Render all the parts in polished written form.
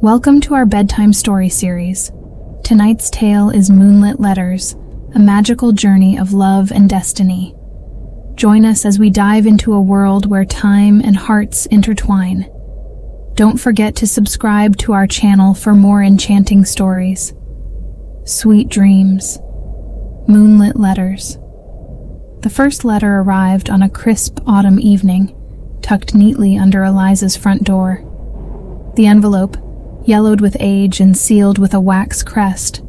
Welcome to our bedtime story series. Tonight's tale is Moonlit Letters, a magical journey of love and destiny. Join us as we dive into a world where time and hearts intertwine. Don't forget to subscribe to our channel for more enchanting stories. Sweet dreams. Moonlit Letters. The first letter arrived on a crisp autumn evening, tucked neatly under Eliza's front door. The envelope, yellowed with age and sealed with a wax crest,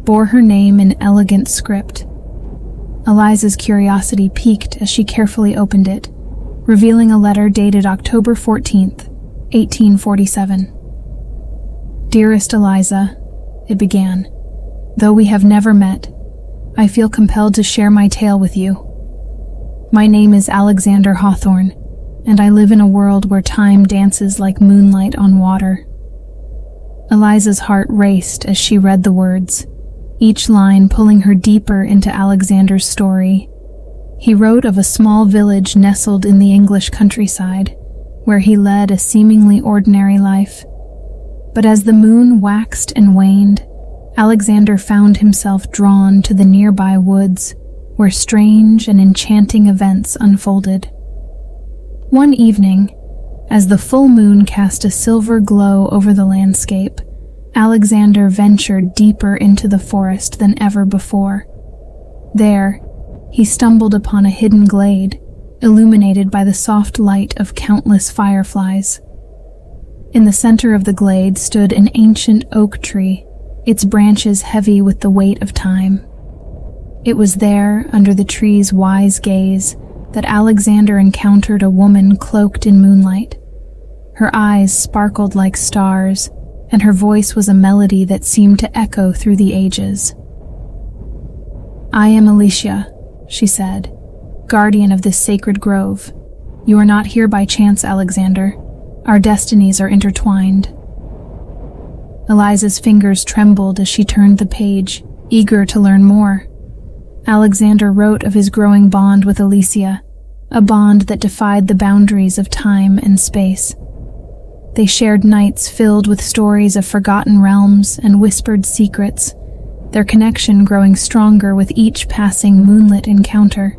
bore her name in elegant script. Eliza's curiosity piqued as she carefully opened it, revealing a letter dated October 14th, 1847. "Dearest Eliza," it began, "though we have never met, I feel compelled to share my tale with you. My name is Alexander Hawthorne, and I live in a world where time dances like moonlight on water." Eliza's heart raced as she read the words, each line pulling her deeper into Alexander's story. He wrote of a small village nestled in the English countryside, where he led a seemingly ordinary life. But as the moon waxed and waned, Alexander found himself drawn to the nearby woods, where strange and enchanting events unfolded. One evening, as the full moon cast a silver glow over the landscape, Alexander ventured deeper into the forest than ever before. There, he stumbled upon a hidden glade, illuminated by the soft light of countless fireflies. In the center of the glade stood an ancient oak tree, its branches heavy with the weight of time. It was there, under the tree's wise gaze, that Alexander encountered a woman cloaked in moonlight. Her eyes sparkled like stars, and her voice was a melody that seemed to echo through the ages. "I am Eliza," she said, "guardian of this sacred grove. You are not here by chance, Alexander. Our destinies are intertwined." Eliza's fingers trembled as she turned the page, eager to learn more. Alexander wrote of his growing bond with Eliza, a bond that defied the boundaries of time and space. They shared nights filled with stories of forgotten realms and whispered secrets, their connection growing stronger with each passing moonlit encounter.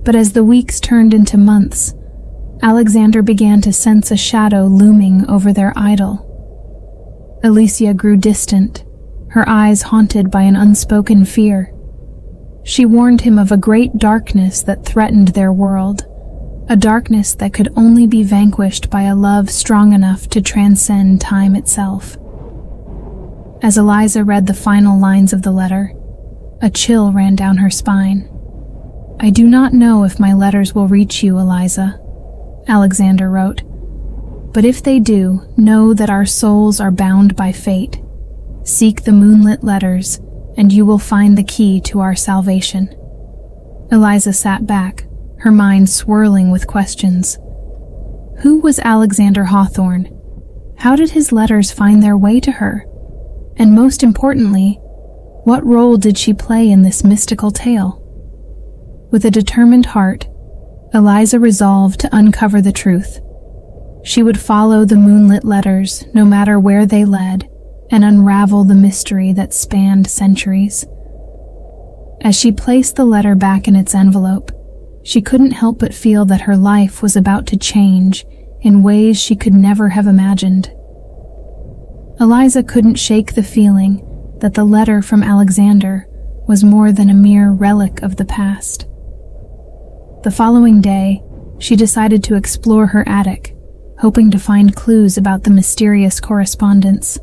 But as the weeks turned into months, Alexander began to sense a shadow looming over their idyll. Eliza grew distant, her eyes haunted by an unspoken fear. She warned him of a great darkness that threatened their world, a darkness that could only be vanquished by a love strong enough to transcend time itself. As Eliza read the final lines of the letter, a chill ran down her spine. "I do not know if my letters will reach you, Eliza," Alexander wrote. "But if they do, know that our souls are bound by fate. Seek the moonlit letters, and you will find the key to our salvation." Eliza sat back, her mind swirling with questions. Who was Alexander Hawthorne? How did his letters find their way to her? And most importantly, what role did she play in this mystical tale? With a determined heart, Eliza resolved to uncover the truth. She would follow the moonlit letters, no matter where they led, and unravel the mystery that spanned centuries. As she placed the letter back in its envelope, she couldn't help but feel that her life was about to change in ways she could never have imagined. Eliza couldn't shake the feeling that the letter from Alexander was more than a mere relic of the past. The following day, she decided to explore her attic, hoping to find clues about the mysterious correspondence.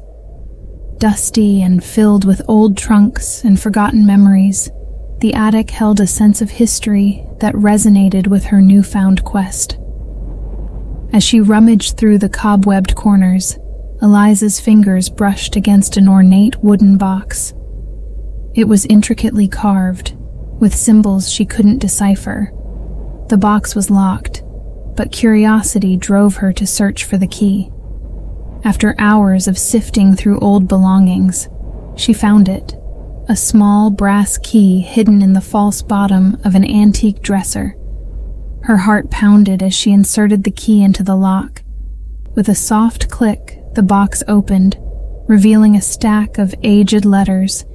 Dusty and filled with old trunks and forgotten memories, the attic held a sense of history that resonated with her newfound quest. As she rummaged through the cobwebbed corners, Eliza's fingers brushed against an ornate wooden box. It was intricately carved, with symbols she couldn't decipher. The box was locked, but curiosity drove her to search for the key. After hours of sifting through old belongings, she found it, a small brass key hidden in the false bottom of an antique dresser. Her heart pounded as she inserted the key into the lock. With a soft click, The box opened, revealing a stack of aged letters,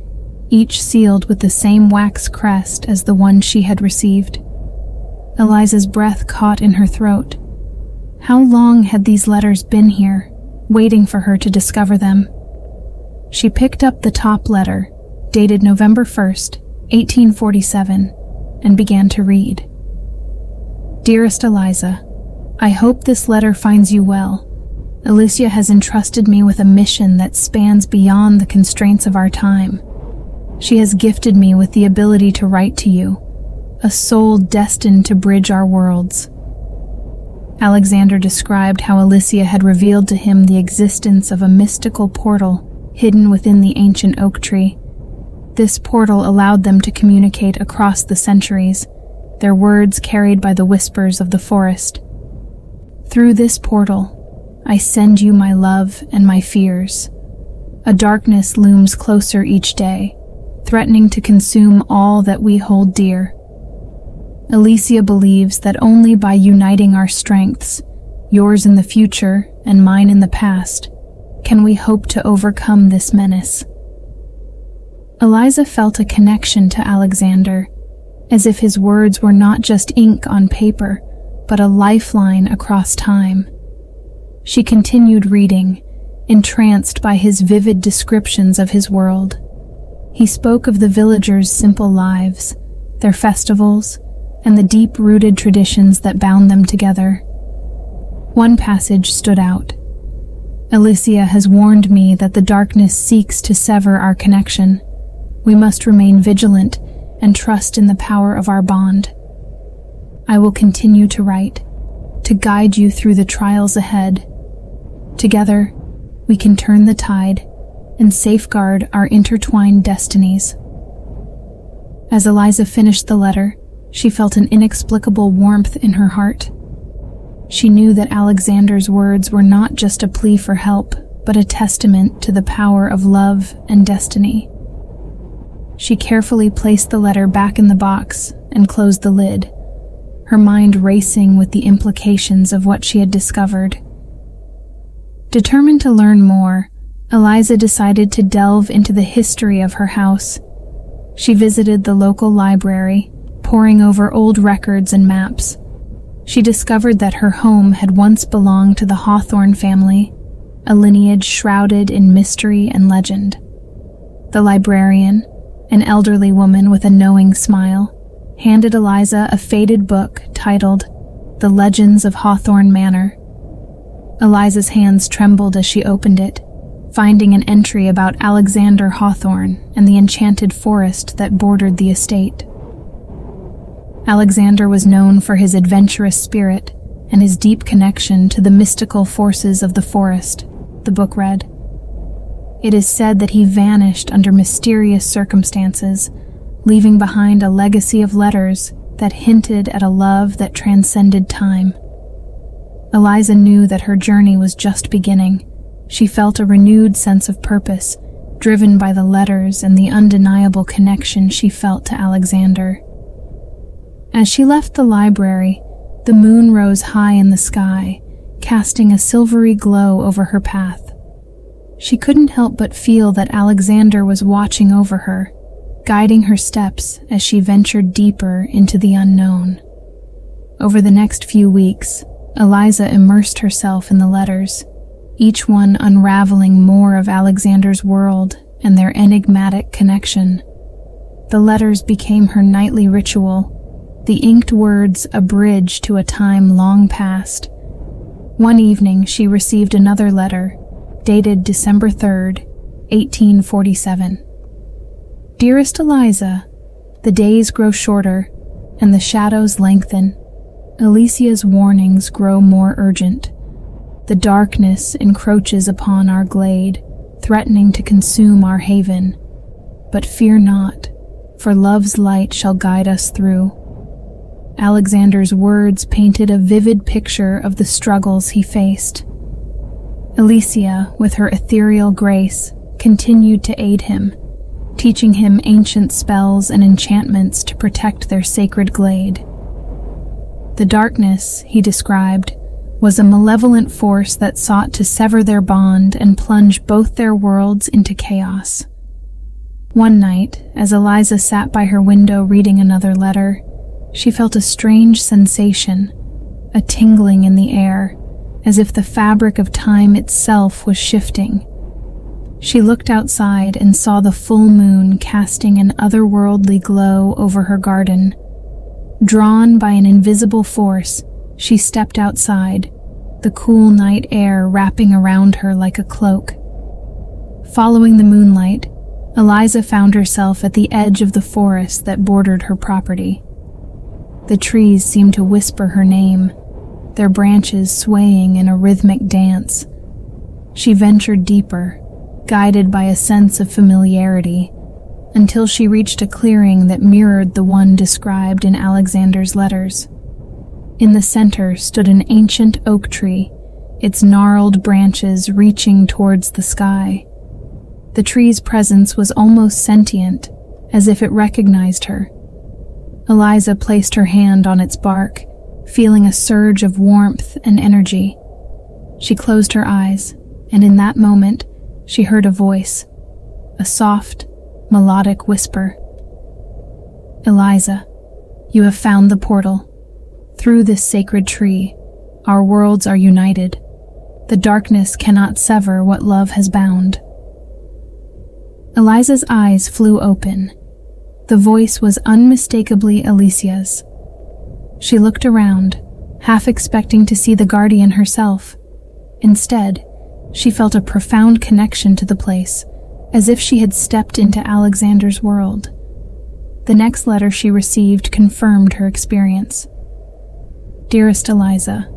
each sealed with the same wax crest as the one she had received. Eliza's breath caught in her throat. How long had these letters been here, waiting for her to discover them? She picked up the top letter, dated November 1st, 1847, and began to read. Dearest Eliza, I hope this letter finds you well. Eliza has entrusted me with a mission that spans beyond the constraints of our time. She has gifted me with the ability to write to you, a soul destined to bridge our worlds. Alexander described how Eliza had revealed to him the existence of a mystical portal hidden within the ancient oak tree. This portal allowed them to communicate across the centuries, their words carried by the whispers of the forest. Through this portal, I send you my love and my fears. A darkness looms closer each day, threatening to consume all that we hold dear. Eliza believes that only by uniting our strengths, yours in the future and mine in the past, can we hope to overcome this menace. Eliza felt a connection to Alexander, as if his words were not just ink on paper, but a lifeline across time. She continued reading, entranced by his vivid descriptions of his world. He spoke of the villagers' simple lives, their festivals, and the deep-rooted traditions that bound them together. One passage stood out. Eliza has warned me that the darkness seeks to sever our connection. We must remain vigilant and trust in the power of our bond. I will continue to write, to guide you through the trials ahead. Together, we can turn the tide and safeguard our intertwined destinies. As Eliza finished the letter, she felt an inexplicable warmth in her heart. She knew that Alexander's words were not just a plea for help, but a testament to the power of love and destiny. She carefully placed the letter back in the box and closed the lid, her mind racing with the implications of what she had discovered. Determined to learn more, Eliza decided to delve into the history of her house. She visited the local library, poring over old records and maps. She discovered that her home had once belonged to the Hawthorne family, a lineage shrouded in mystery and legend. The librarian, an elderly woman with a knowing smile, handed Eliza a faded book titled The Legends of Hawthorne Manor. Eliza's hands trembled as she opened it, finding an entry about Alexander Hawthorne and the enchanted forest that bordered the estate. Alexander was known for his adventurous spirit and his deep connection to the mystical forces of the forest, the book read. It is said that he vanished under mysterious circumstances, leaving behind a legacy of letters that hinted at a love that transcended time. Eliza knew that her journey was just beginning. She felt a renewed sense of purpose, driven by the letters and the undeniable connection she felt to Alexander. As she left the library, the moon rose high in the sky, casting a silvery glow over her path. She couldn't help but feel that Alexander was watching over her, guiding her steps as she ventured deeper into the unknown. Over the next few weeks, Eliza immersed herself in the letters, each one unraveling more of Alexander's world and their enigmatic connection. The letters became her nightly ritual, the inked words a bridge to a time long past. One evening she received another letter, dated December 3rd, 1847. Dearest Eliza, the days grow shorter and the shadows lengthen. Eliza's warnings grow more urgent. The darkness encroaches upon our glade, threatening to consume our haven. But fear not, for love's light shall guide us through. Alexander's words painted a vivid picture of the struggles he faced. Eliza, with her ethereal grace, continued to aid him, teaching him ancient spells and enchantments to protect their sacred glade. The darkness, he described, was a malevolent force that sought to sever their bond and plunge both their worlds into chaos. One night, as Eliza sat by her window reading another letter, she felt a strange sensation, a tingling in the air, as if the fabric of time itself was shifting. She looked outside and saw the full moon casting an otherworldly glow over her garden. Drawn by an invisible force, she stepped outside, the cool night air wrapping around her like a cloak. Following the moonlight, Eliza found herself at the edge of the forest that bordered her property. The trees seemed to whisper her name, their branches swaying in a rhythmic dance. She ventured deeper, guided by a sense of familiarity, until she reached a clearing that mirrored the one described in Alexander's letters. In the center stood an ancient oak tree, its gnarled branches reaching towards the sky. The tree's presence was almost sentient, as if it recognized her. Eliza placed her hand on its bark, feeling a surge of warmth and energy. She closed her eyes, and in that moment, she heard a voice, a soft, melodic whisper. "Eliza, you have found the portal. Through this sacred tree, our worlds are united. The darkness cannot sever what love has bound." Eliza's eyes flew open. The voice was unmistakably Alicia's. She looked around, half expecting to see the guardian herself. Instead, she felt a profound connection to the place, as if she had stepped into Alexander's world. The next letter she received confirmed her experience. "Dearest Eliza,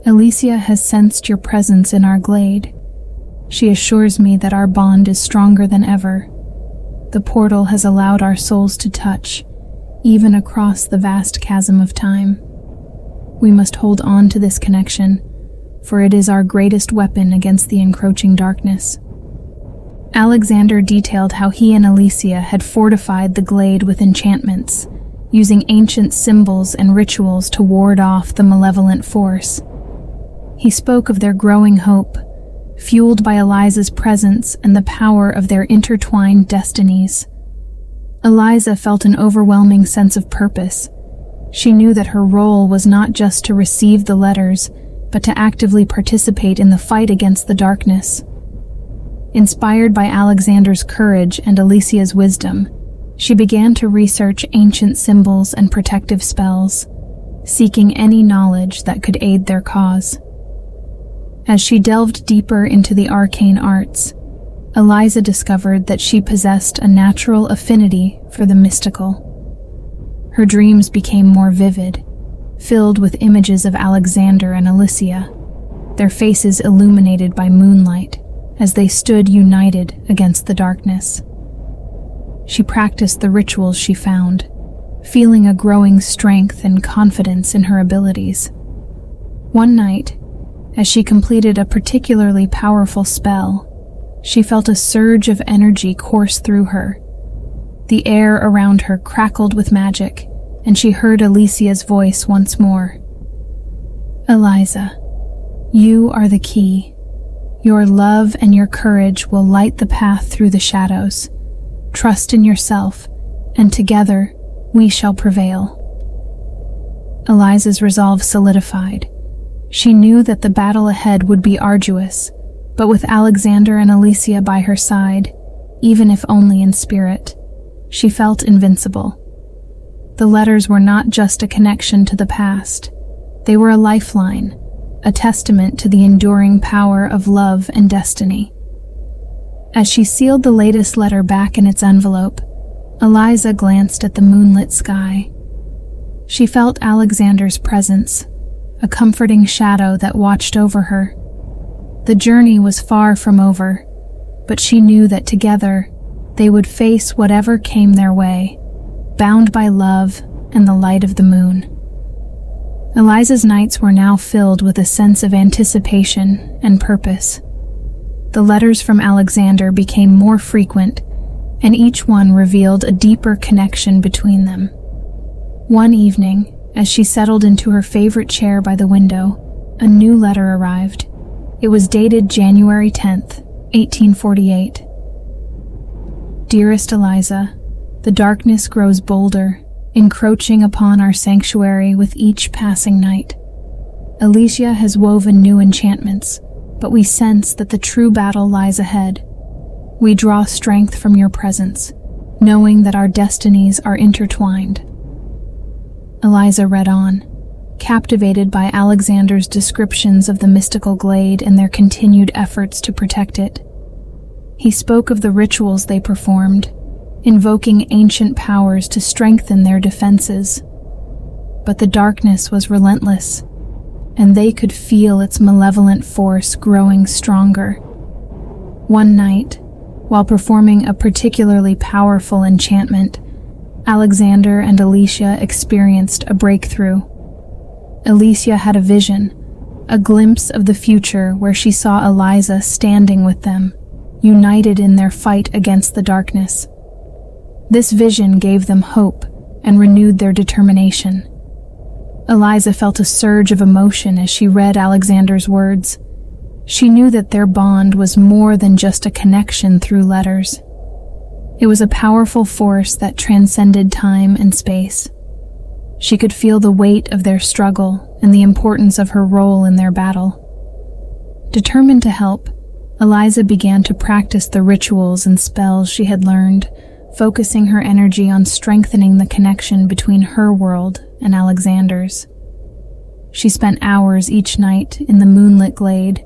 Alicia has sensed your presence in our glade. She assures me that our bond is stronger than ever. The portal has allowed our souls to touch, even across the vast chasm of time. We must hold on to this connection, for it is our greatest weapon against the encroaching darkness." Alexander detailed how he and Alicia had fortified the glade with enchantments, using ancient symbols and rituals to ward off the malevolent force. He spoke of their growing hope, fueled by Eliza's presence and the power of their intertwined destinies. Eliza felt an overwhelming sense of purpose. She knew that her role was not just to receive the letters, but to actively participate in the fight against the darkness. Inspired by Alexander's courage and Alicia's wisdom, she began to research ancient symbols and protective spells, seeking any knowledge that could aid their cause. As she delved deeper into the arcane arts, Eliza discovered that she possessed a natural affinity for the mystical. Her dreams became more vivid, filled with images of Alexander and Alicia, their faces illuminated by moonlight as they stood united against the darkness. She practiced the rituals she found, feeling a growing strength and confidence in her abilities. One night, as she completed a particularly powerful spell, she felt a surge of energy course through her. The air around her crackled with magic, and she heard Alicia's voice once more. "Eliza, you are the key. Your love and your courage will light the path through the shadows. Trust in yourself, and together we shall prevail." Eliza's resolve solidified. She knew that the battle ahead would be arduous, but with Alexander and Alicia by her side, even if only in spirit, she felt invincible. The letters were not just a connection to the past. They were a lifeline, a testament to the enduring power of love and destiny. As she sealed the latest letter back in its envelope, Eliza glanced at the moonlit sky. She felt Alexander's presence, a comforting shadow that watched over her. The journey was far from over, but she knew that together they would face whatever came their way, bound by love and the light of the moon. Eliza's nights were now filled with a sense of anticipation and purpose. The letters from Alexander became more frequent, and each one revealed a deeper connection between them. One evening, as she settled into her favorite chair by the window, a new letter arrived. It was dated January 10th, 1848. Dearest Eliza, the darkness grows bolder, encroaching upon our sanctuary with each passing night. Alicia has woven new enchantments, but we sense that the true battle lies ahead. We draw strength from your presence, knowing that our destinies are intertwined. Eliza read on, captivated by Alexander's descriptions of the mystical glade and their continued efforts to protect it. He spoke of the rituals they performed, invoking ancient powers to strengthen their defenses. But the darkness was relentless, and they could feel its malevolent force growing stronger. One night, while performing a particularly powerful enchantment, Alexander and Alicia experienced a breakthrough. Alicia had a vision, a glimpse of the future where she saw Eliza standing with them, united in their fight against the darkness. This vision gave them hope and renewed their determination. Eliza felt a surge of emotion as she read Alexander's words. She knew that their bond was more than just a connection through letters. It was a powerful force that transcended time and space. She could feel the weight of their struggle and the importance of her role in their battle. Determined to help, Eliza began to practice the rituals and spells she had learned, focusing her energy on strengthening the connection between her world and Alexander's. She spent hours each night in the moonlit glade,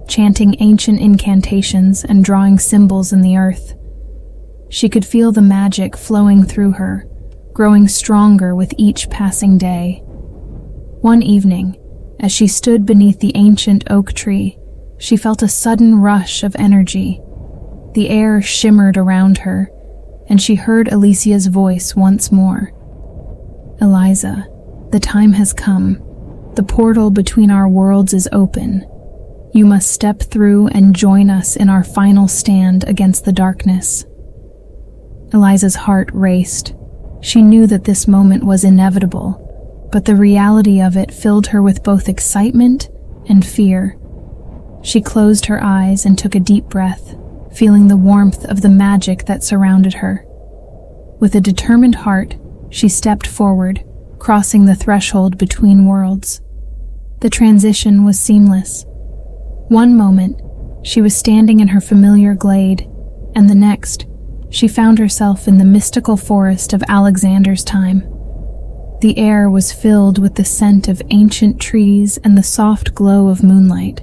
chanting ancient incantations and drawing symbols in the earth. She could feel the magic flowing through her, growing stronger with each passing day. One evening, as she stood beneath the ancient oak tree, she felt a sudden rush of energy. The air shimmered around her, and she heard Alicia's voice once more. Eliza, the time has come. The portal between our worlds is open. You must step through and join us in our final stand against the darkness. Eliza's heart raced. She knew that this moment was inevitable, but the reality of it filled her with both excitement and fear. She closed her eyes and took a deep breath, feeling the warmth of the magic that surrounded her. With a determined heart, she stepped forward, crossing the threshold between worlds. The transition was seamless. One moment, she was standing in her familiar glade, and the next, she found herself in the mystical forest of Alexander's time. The air was filled with the scent of ancient trees and the soft glow of moonlight.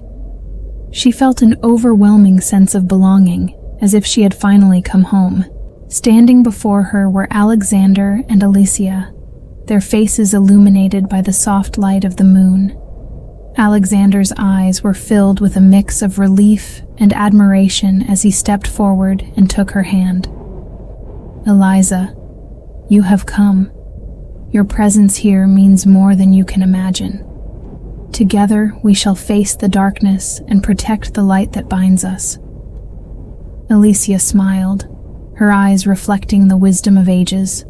She felt an overwhelming sense of belonging, as if she had finally come home. Standing before her were Alexander and Alicia, their faces illuminated by the soft light of the moon. Alexander's eyes were filled with a mix of relief and admiration as he stepped forward and took her hand. Eliza, you have come. Your presence here means more than you can imagine. Together we shall face the darkness and protect the light that binds us. Alicia smiled, her eyes reflecting the wisdom of ages.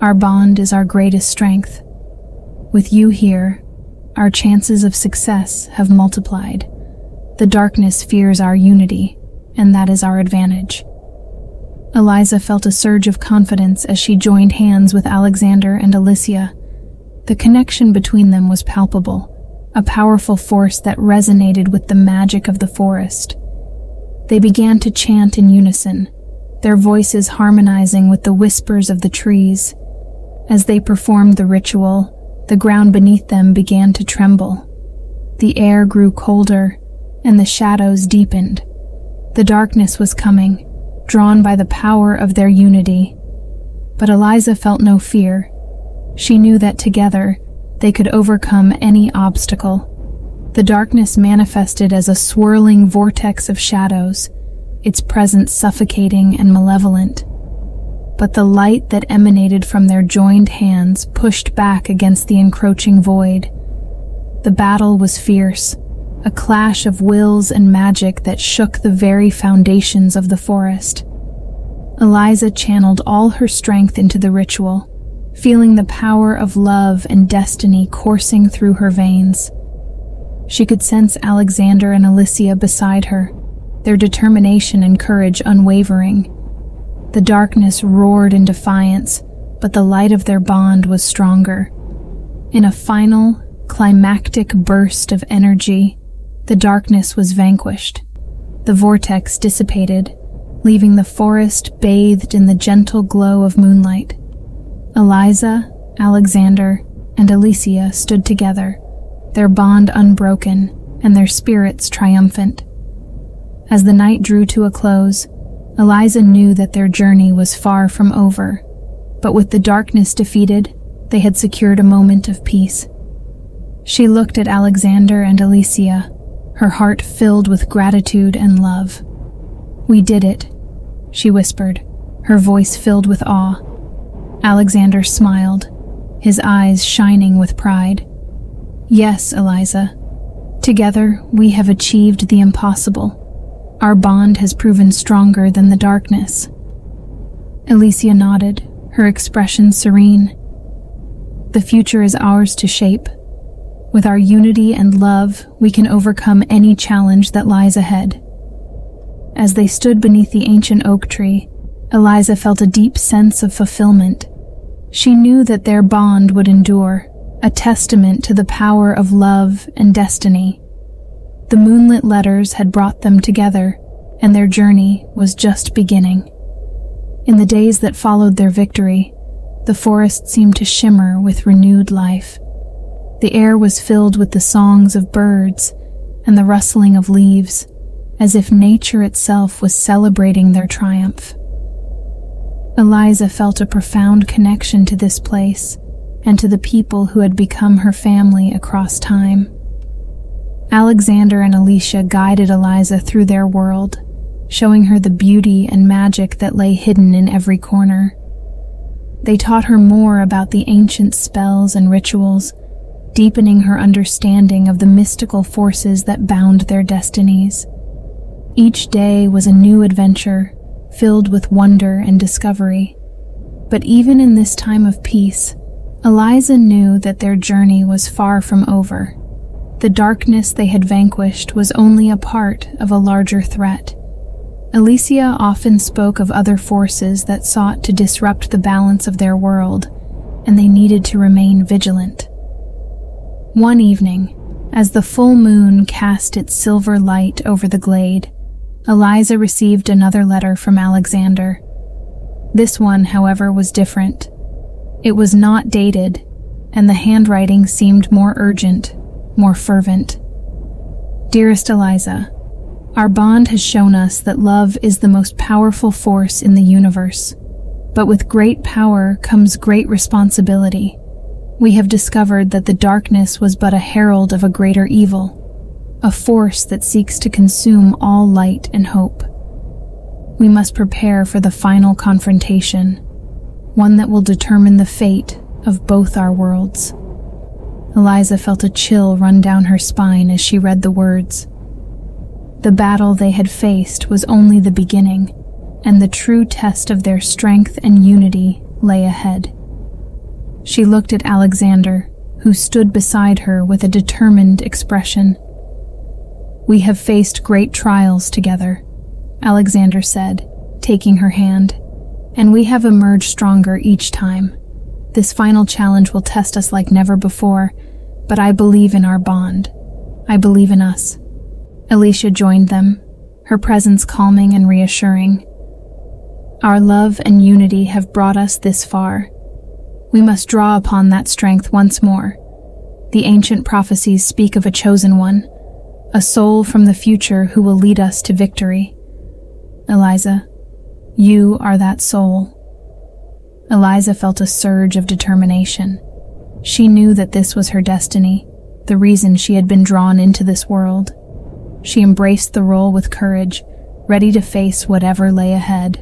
Our bond is our greatest strength. With you here, our chances of success have multiplied. The darkness fears our unity, and that is our advantage. Eliza felt a surge of confidence as she joined hands with Alexander and Alicia. The connection between them was palpable, a powerful force that resonated with the magic of the forest. They began to chant in unison, their voices harmonizing with the whispers of the trees. As they performed the ritual, the ground beneath them began to tremble. The air grew colder, and the shadows deepened. The darkness was coming, drawn by the power of their unity. But Eliza felt no fear. She knew that together, they could overcome any obstacle. The darkness manifested as a swirling vortex of shadows, its presence suffocating and malevolent. But the light that emanated from their joined hands pushed back against the encroaching void. The battle was fierce, a clash of wills and magic that shook the very foundations of the forest. Eliza channeled all her strength into the ritual, feeling the power of love and destiny coursing through her veins. She could sense Alexander and Alicia beside her, their determination and courage unwavering. The darkness roared in defiance, but the light of their bond was stronger. In a final, climactic burst of energy, the darkness was vanquished. The vortex dissipated, leaving the forest bathed in the gentle glow of moonlight. Eliza, Alexander, and Alicia stood together, their bond unbroken and their spirits triumphant. As the night drew to a close, Eliza knew that their journey was far from over, but with the darkness defeated, they had secured a moment of peace. She looked at Alexander and Alicia, her heart filled with gratitude and love. "We did it," she whispered, her voice filled with awe. Alexander smiled, his eyes shining with pride. "Yes, Eliza. Together we have achieved the impossible. Our bond has proven stronger than the darkness." Alicia nodded, her expression serene. "The future is ours to shape. With our unity and love, we can overcome any challenge that lies ahead." As they stood beneath the ancient oak tree, Eliza felt a deep sense of fulfillment. She knew that their bond would endure, a testament to the power of love and destiny. The Moonlit Letters had brought them together, and their journey was just beginning. In the days that followed their victory, the forest seemed to shimmer with renewed life. The air was filled with the songs of birds and the rustling of leaves, as if nature itself was celebrating their triumph. Eliza felt a profound connection to this place and to the people who had become her family across time. Alexander and Alicia guided Eliza through their world, showing her the beauty and magic that lay hidden in every corner. They taught her more about the ancient spells and rituals, deepening her understanding of the mystical forces that bound their destinies. Each day was a new adventure, filled with wonder and discovery. But even in this time of peace, Eliza knew that their journey was far from over. The darkness they had vanquished was only a part of a larger threat. Alicia often spoke of other forces that sought to disrupt the balance of their world, and they needed to remain vigilant. One evening, as the full moon cast its silver light over the glade, Eliza received another letter from Alexander. This one, however, was different. It was not dated, and the handwriting seemed more urgent, more fervent. "Dearest Eliza, our bond has shown us that love is the most powerful force in the universe, but with great power comes great responsibility. We have discovered that the darkness was but a herald of a greater evil, a force that seeks to consume all light and hope. We must prepare for the final confrontation, one that will determine the fate of both our worlds." Eliza felt a chill run down her spine as she read the words. The battle they had faced was only the beginning, and the true test of their strength and unity lay ahead. She looked at Alexander, who stood beside her with a determined expression. "We have faced great trials together," Alexander said, taking her hand, "and we have emerged stronger each time. This final challenge will test us like never before, but I believe in our bond. I believe in us." Alicia joined them, her presence calming and reassuring. "Our love and unity have brought us this far. We must draw upon that strength once more. The ancient prophecies speak of a chosen one, a soul from the future who will lead us to victory. Eliza, you are that soul." Eliza felt a surge of determination. She knew that this was her destiny, the reason she had been drawn into this world. She embraced the role with courage, ready to face whatever lay ahead.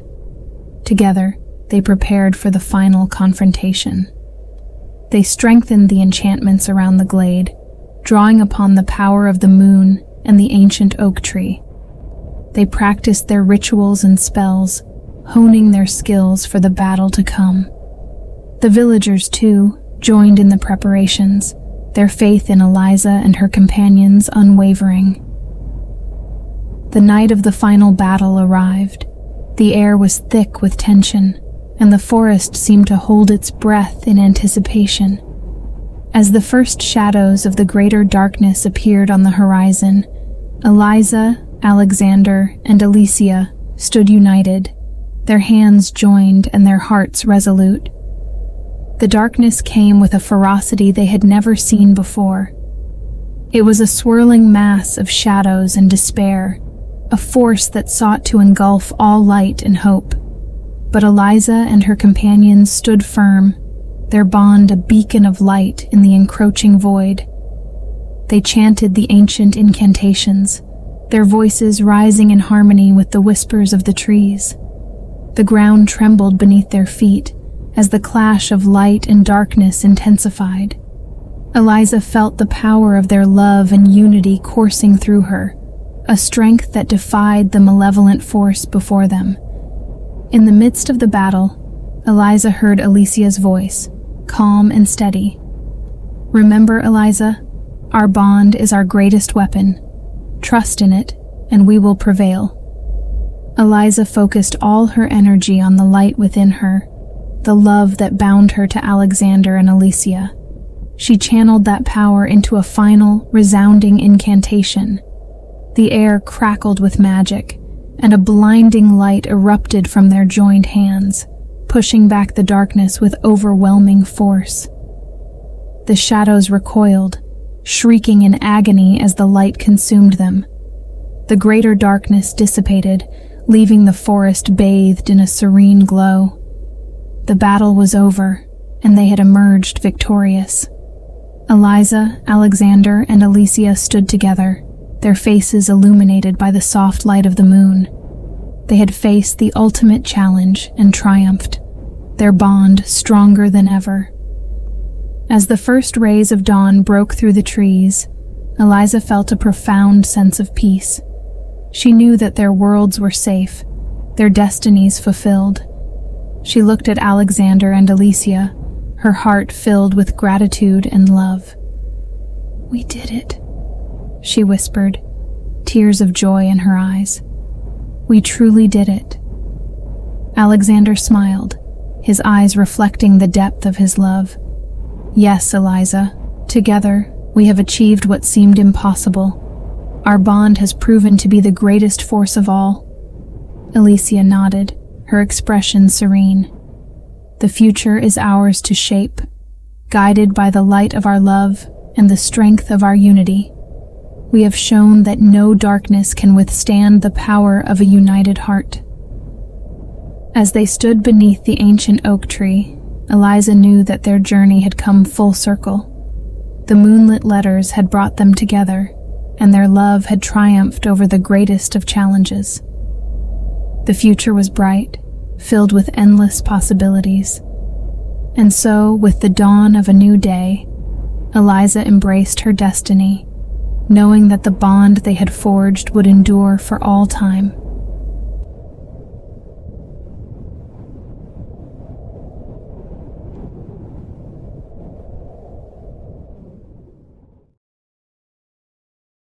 Together, they prepared for the final confrontation. They strengthened the enchantments around the glade, drawing upon the power of the moon and the ancient oak tree. They practiced their rituals and spells, honing their skills for the battle to come. The villagers, too, joined in the preparations, their faith in Eliza and her companions unwavering. The night of the final battle arrived. The air was thick with tension, and the forest seemed to hold its breath in anticipation. As the first shadows of the greater darkness appeared on the horizon, Eliza, Alexander, and Alicia stood united, their hands joined and their hearts resolute. The darkness came with a ferocity they had never seen before. It was a swirling mass of shadows and despair, a force that sought to engulf all light and hope. But Eliza and her companions stood firm, their bond a beacon of light in the encroaching void. They chanted the ancient incantations, their voices rising in harmony with the whispers of the trees. The ground trembled beneath their feet as the clash of light and darkness intensified. Eliza felt the power of their love and unity coursing through her, a strength that defied the malevolent force before them. In the midst of the battle, Eliza heard Alicia's voice, calm and steady. "Remember, Eliza, our bond is our greatest weapon. Trust in it, and we will prevail." Eliza focused all her energy on the light within her, the love that bound her to Alexander and Alicia. She channeled that power into a final, resounding incantation. The air crackled with magic, and a blinding light erupted from their joined hands, pushing back the darkness with overwhelming force. The shadows recoiled, shrieking in agony as the light consumed them. The greater darkness dissipated, leaving the forest bathed in a serene glow. The battle was over, and they had emerged victorious. Eliza, Alexander, and Alicia stood together, their faces illuminated by the soft light of the moon. They had faced the ultimate challenge and triumphed, their bond stronger than ever. As the first rays of dawn broke through the trees, Eliza felt a profound sense of peace. She knew that their worlds were safe, their destinies fulfilled. She looked at Alexander and Alicia, her heart filled with gratitude and love. "We did it," she whispered, tears of joy in her eyes. "We truly did it." Alexander smiled, his eyes reflecting the depth of his love. "Yes, Eliza, together we have achieved what seemed impossible. Our bond has proven to be the greatest force of all." Alicia nodded, her expression serene. "The future is ours to shape, guided by the light of our love and the strength of our unity. We have shown that no darkness can withstand the power of a united heart." As they stood beneath the ancient oak tree, Eliza knew that their journey had come full circle. The Moonlit Letters had brought them together, and their love had triumphed over the greatest of challenges. The future was bright, filled with endless possibilities. And so, with the dawn of a new day, Eliza embraced her destiny, knowing that the bond they had forged would endure for all time.